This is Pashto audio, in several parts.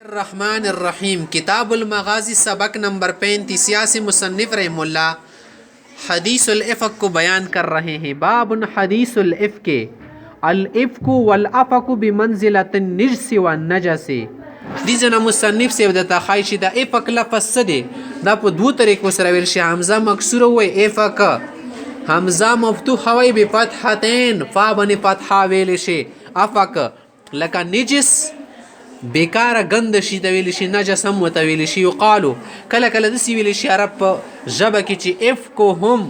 الرحمن الرحیم کتاب المغازی سبق नंबर 35 से मुसन्निफ रहमुल्ला हदीस उल-इफ़्क को बयान कर रहे हैं। बाबुन हदीस उल-इफ़्क अल-इफ़्क वल-अफ़्क बिमंज़िलतिन निजस व नजस। दीजना मुसन्निफ से बता खाइशी दा इफ़्क लफ्ज़ सदे दा په दो तरीकों सره ویل شي। حمزه مکسوره وي इफ़्क، حمزه مفتوح وي بفتحتين فا باندې فتحه ویل شي افق، لکه نجس بیکاره گند شي ته ویل شي، نجس هم ورته ویل شي. یقالو کله کله داسې ویل شي عرب په ژبه کې چې افکهم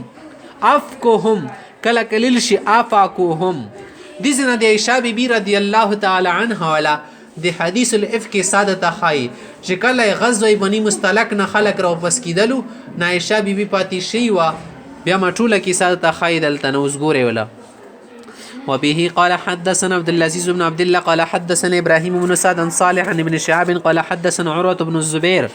افکهم، کله کله ویل شي افاکوهم. دې ځای نه د عایشه بیبي رضی الله تعالی عنها والا د حدیث الافک ساده ته ښایي چې کله غزوه بني مستلق نه خلک راواپس کېدلو نه عایشه بیبي پاتې شوې وه، بیا ما ټوله کې ساده ته ښایي دلته نه اوس ګورئ وله. وبه قال حدثنا عبد العزيز بن عبد الله قال حدثنا ابراهيم بن سعد عن صالح عن ابن شهاب قال حدثنا عروة بن الزبير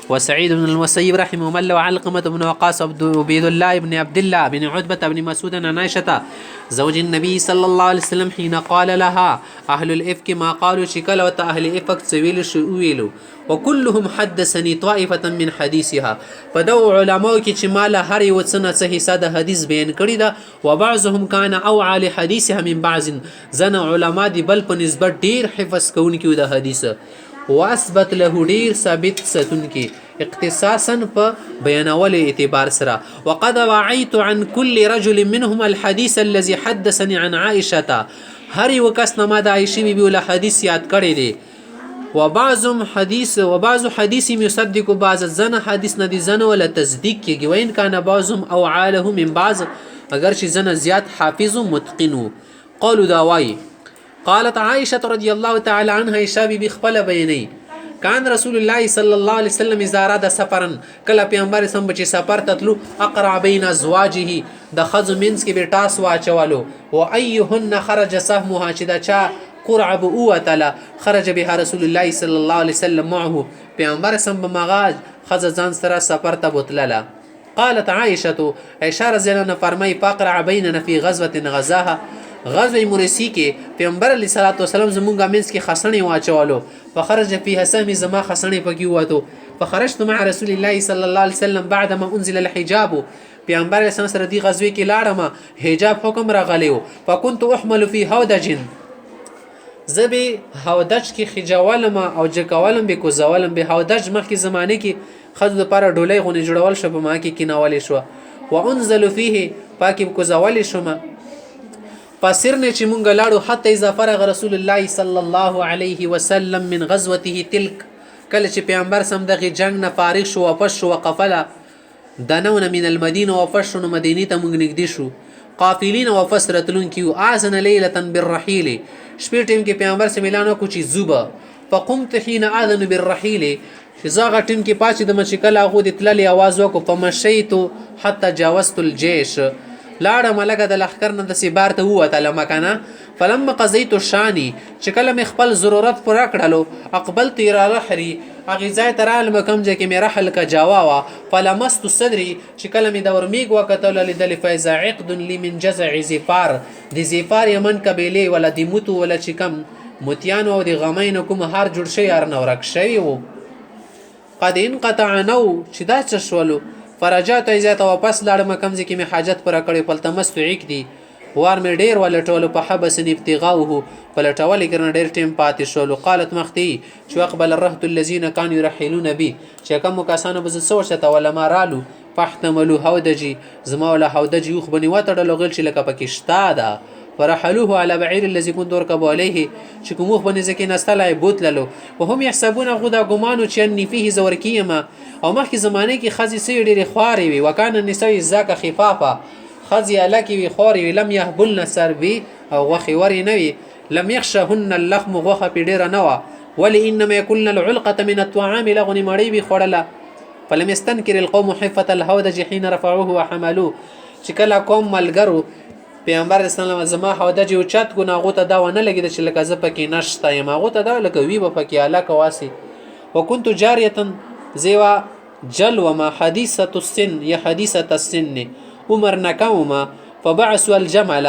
وسعيد بن المسيب رحمه الله وعلقمة بن وقاص وعبيد الله بن عبد الله بن عتبة بن مسعود عن عائشة زوج النبي صلى الله عليه وسلم حين قال لها أهل الإفك ما قالوا شكل أهل إفك سويل شويلو وكلهم حدثني طائفة من حديثها. فدو علماء کی چماله هر یو څه صحیح ساده حدیث بیان کړی دا، وبعضهم كان اوعى لحديثها من بعض، زن علماء دی بل په نسبت ډیر حفظ کوونکي د حدیث، واثبت له ډیر ثابت ستونکي اختصاصا په بیانول اعتبار سره. وقد وعيت عن كل رجل منهم الحديث الذي حدثني عن عائشة، هر یو کس نه ما د عائشې بیبي ول حدیث یاد کړی دی. وبعض حديث يصدق بعض، زن حدیث نه دي زن ولا تصدیق کیږي، وین کان بعضهم او عاله من بعض، اگر چې زن زیات حافظ متقن. قالوا داوای قالت عائشه رضی الله تعالی عنها عائشه بی خپل بیانې کان رسول الله صلی الله علیه وسلم اذا اراد سفرا، کله پیغمبر سم چې سفر تتلو اقرع بین ازواجه، د خزو منس کې به ټاس واچولو، و ايهن خرج سهمها، چې دا چا قرعه بوتله خرج بها رسول الله صلی الله علیه وسلم معه، پیغمبر سم بمغاز خزه ځان سره سفر ته بوتله. قالت عائشه عائشه رضی الله عنها فرمای فقرع بیننا فی غزوه غزاها، غزوه مرسی کې پیغمبر علیه الصلاۃ والسلام زمونږه منس کې خسنې واچولو، فخرج فيها سهمي، زما خسنې پکې وته. فخرجت مع رسول الله صلی الله علیه وسلم بعدما انزل الحجاب، پیغمبر علیه سره دی غزوه کې لاړم حجاب حکم راغلیو. فكنت احمل في هودج، زبی هودج کې خجاولم او جکولم به کوزولم. به هودج مخکې زمانه کې خزو لپاره ډولۍ غونې جوړول شو، په ما کې کینولې شو. وانزل فيه، پاکي کوزولې شوم. فسرنه چې مونږ لاړو حتی اذا فرغ رسول الله صلی الله علیه وسلم من غزوته تلک، کله چې پیغمبر سم دغه جنگ نه فارغ شو واپس شو، وقفله دنون من المدینه، واپس شو مدینې ته مونږ نږدې شو. قافلین واپس راتلون کیو. اذن لیله بالرحیل، شپې ټیم کې پیغمبر سم اعلان وکړ چې زوبه. فقمت حين اذن بالرحیل، چې زاغه ټیم کې پاتې د مشکل هغه د تللی आवाज وکړ. فمشيت حتى جاوزت الجيش، لاړه ملګه د لخر نه د سیبار ته ووته لمکنه. فلما قضيت الشاني، چې کله مې خپل ضرورت پوره کړلو، اقبلت الى رحري، هغه ځای ته رالم کوم ځای کې مې رحل کا جاوا وا. فلمست صدري، چې کله مې د ورمیږ وکتل لیدل فیضا عقد لی من جزع زفار، د زفار یمن قبیله ولا د موتو ولا چې کم موتیانو او د غمین کوم هر جوړ شي ار نو رک شوی وو. قد انقطع نو، چې دا څه شولو. فرجعت ایزه ته واپس لاړم کوم ځای کې مې حاجت پوره کړې. فلتمست عقدي، وار مې ډیر ولټولو. په حبسني ابتغاؤه، پلټول کې ډیر ټیم پاتې شولو. قالت مختي چې اقبل الرهط الذين كانوا يرحلون بي، چې کوم کسانو بز سوچته ولا ما رالو. فاحتملوا هودجي، زما ولا هودجي خو بني وتړل غل چې لکه پکې شتا ده. فرحلوه على بعير الذي كنت اركب عليه، چې کوم خو بني زکه نستلای بوتللو. وهم يحسبون غدا ګمانو چې اني فيه زورکیما، او مخکې زمانه کې خزي سي ډېرې خوارې وي. وکانه النساء زکه خفافه، خزي الکی وي خوارې وي. لم يهبلن سربي، او غوخي وري نه وي. لم يخشهن اللخم، غوخه په ډیره نه وه. ولي انما يكون العلقه من الطعام، لغني مړی وي خوړله. فلم يستنكر القوم حفه الهودج حين رفعوه وحملوه، چې کله قوم ملګرو پیغمبر اسلام زما هودج او چت ګنا غوته دا ونه لګید چې لکه ز پکې نشته یم، غوته دا لکه وی په پکې الکه واسي. وكنت جاريه زیوا جلو ما حديثه السن، یا حديثه السن، عمر نکوما. فبعثوا الجمل،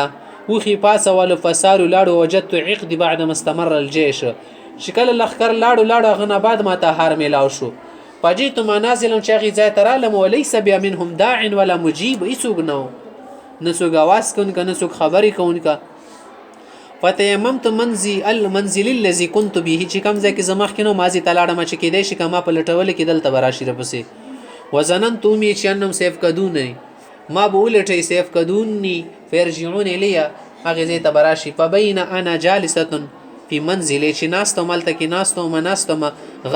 وخي پاسه ول فسار لاړو. وجدت عقد بعد ما استمر الجيش، چې کله لښکر لاړو هغه نه بعد ماته هار میلاو شو فجئت منازلا چې هغې ځای ته رالم وليس بیا منهم داع ولا مجیب هېڅوک نه و نه څوک اواز کوونکه نه څوک خبرې کوونکه فتیممت المنزل الذي كنت به چې کوم ځای کې زه مخکې نو ماضي ته لاړم چې کیدای شي که ما په لټولو کې دلته به راشي راپسې وظننت امي چې انهم سيفقدونني ما به ولټوي سيفقدوني فيرجعون الي هغې ځای ته به راشي فبين انا جالسة في منزلي چې ناستم هلته کې ناستم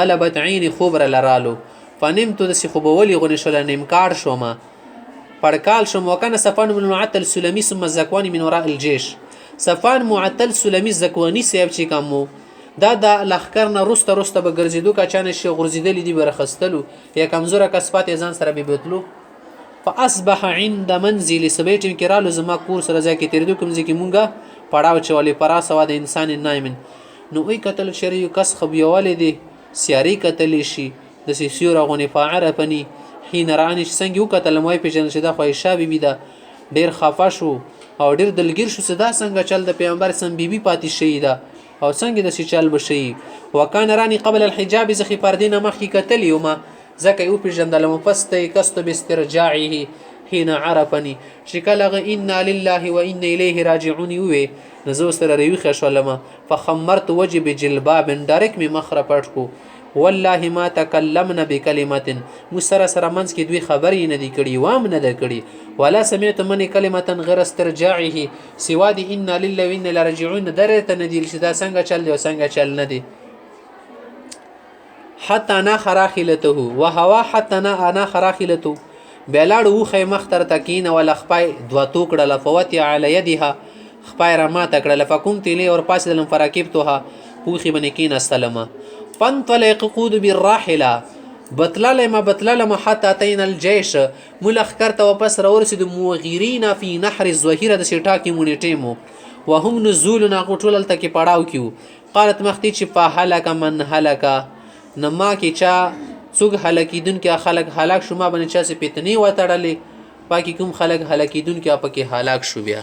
غلبت عیني خوب راله رالو فنمت داسې خوبولي غونې شوله نیمکاړ شومه پړکال شوم وکنه صفوان بن معطل سلمي ثم الزکواني من وراء الجيش صفوان معطل سلمي زکواني صاحب چې کوم و دا د لښکر نه رسته به ګرځېدو که چانه شي غورځېدلي دي به راخستلو یا کمزوره کسبات یې ځان سره به بوتلو فاصبح عند منزل سبې ټیم کې رالو زما کور سره ځای کې تېرېدو کوم ځای کې مونږه پړاو چولې پراسه وه د انسان نایمن نو وی کتل شری یو کس خبیوالی دی سیاری کتلی شي داسې سیوره غونې فعرفني حین رانی چې څنګه وکتلم وایي پېژندل چې دا خو عایشه بیبي ده ډېر خفه شو او ډېر دلګیر شو چې دا څنګه چل د پیغمبر سم بیبي پاتې شوې ده او څنګه داسې چل به شي وکان رانی قبل الحجاب زه خې پردې نه مخکې کتلی ومه ځکه یې وپېژندلم پس ته یې کست باسترجاعه حين عرفني چې کله انا لله وانا الیه راجعون وې نو زه سره راویښه شولم فخمرت وجه بجلباب ډایرک مې مخ راپټ کو والله ما تکلمنا بکلمه مو سره منځ کې دوی خبرې نه دي کړي وام نه ده کړي ولا سمعت من کلمه غیر استرجاعه سوا دي انا لله وانا الیه راجعون درته نه دي چې دا څنګه چل دی او څنګه چل نه دی حتى انا خراخلته وهوا حتى انا خراخلته بیلاړو خې مختر تکین ول خپای دوا توکړه لفوت علی یدها خپای را ما تکړه لفقمت لی اور پاس دلم فراکبتها پوخي بنکین استلمه فانطلق قود بالراحله بطلالما حتى اتينا الجيش ملخ کرته واپس راورسید موغیرین فی نحر الظهیره د سټاکی مونټیمو وهم نزولنا قټول تک پړاو کیو قالت مختی چې په هلاک من هلاک نما کی چا څوک هلاکیدونکي خلک هلاک شو ما باندې چا سي پیتنی وتړلې باقي کوم خلک هلاکیدونکي په کې هلاک شو بیا